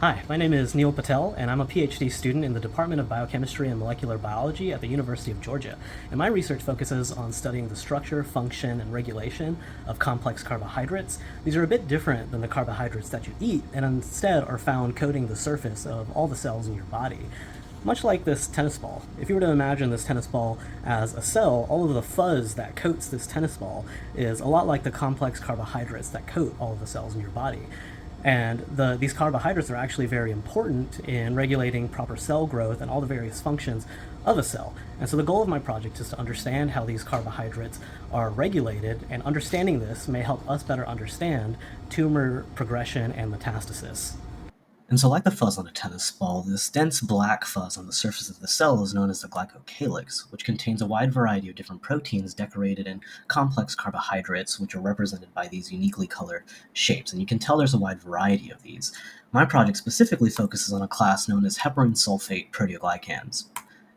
Hi, my name is Neil Patel, and I'm a Ph.D. student in the Department of Biochemistry and Molecular Biology at the University of Georgia. And my research focuses on studying the structure, function, and regulation of complex carbohydrates. These are a bit different than the carbohydrates that you eat, and instead are found coating the surface of all the cells in your body. Much like this tennis ball. If you were to imagine this tennis ball as a cell, all of the fuzz that coats this tennis ball is a lot like the complex carbohydrates that coat all of the cells in your body. And these carbohydrates are actually very important in regulating proper cell growth and all the various functions of a cell. And so the goal of my project is to understand how these carbohydrates are regulated, and understanding this may help us better understand tumor progression and metastasis. And so like the fuzz on a tennis ball, this dense black fuzz on the surface of the cell is known as the glycocalyx, which contains a wide variety of different proteins decorated in complex carbohydrates, which are represented by these uniquely colored shapes. And you can tell there's a wide variety of these. My project specifically focuses on a class known as heparan sulfate proteoglycans.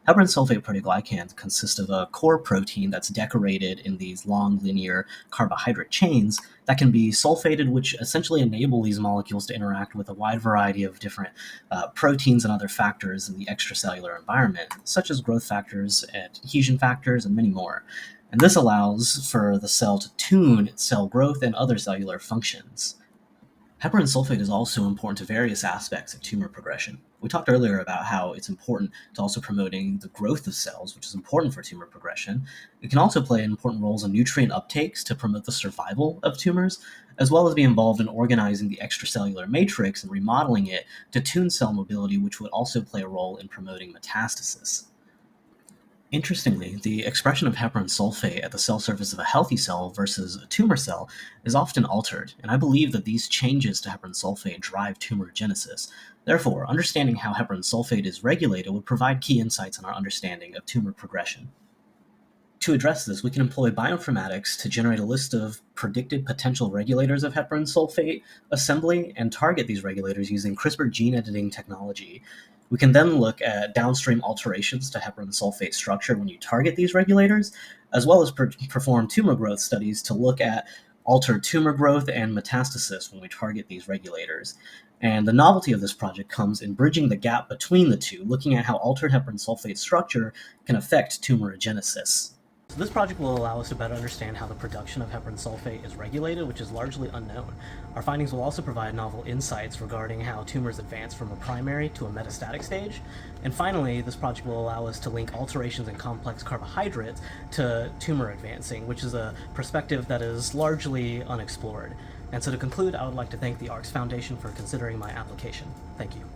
Heparan sulfate proteoglycans consist of a core protein that's decorated in these long linear carbohydrate chains that can be sulfated, which essentially enable these molecules to interact with a wide variety of different proteins and other factors in the extracellular environment, such as growth factors, adhesion factors, and many more. And this allows for the cell to tune its cell growth and other cellular functions. Heparan sulfate is also important to various aspects of tumor progression. We talked earlier about how it's important to also promoting the growth of cells, which is important for tumor progression. It can also play important roles in nutrient uptakes to promote the survival of tumors, as well as be involved in organizing the extracellular matrix and remodeling it to tune cell mobility, which would also play a role in promoting metastasis. Interestingly, the expression of heparan sulfate at the cell surface of a healthy cell versus a tumor cell is often altered, and I believe that these changes to heparan sulfate drive tumorigenesis. Therefore, understanding how heparan sulfate is regulated would provide key insights in our understanding of tumor progression. To address this, we can employ bioinformatics to generate a list of predicted potential regulators of heparan sulfate assembly and target these regulators using CRISPR gene editing technology. We can then look at downstream alterations to heparan sulfate structure when you target these regulators, as well as perform tumor growth studies to look at altered tumor growth and metastasis when we target these regulators. And the novelty of this project comes in bridging the gap between the two, looking at how altered heparan sulfate structure can affect tumorigenesis. So this project will allow us to better understand how the production of heparan sulfate is regulated, which is largely unknown. Our findings will also provide novel insights regarding how tumors advance from a primary to a metastatic stage. And finally, this project will allow us to link alterations in complex carbohydrates to tumor advancing, which is a perspective that is largely unexplored. And so to conclude, I would like to thank the ARCS Foundation for considering my application. Thank you.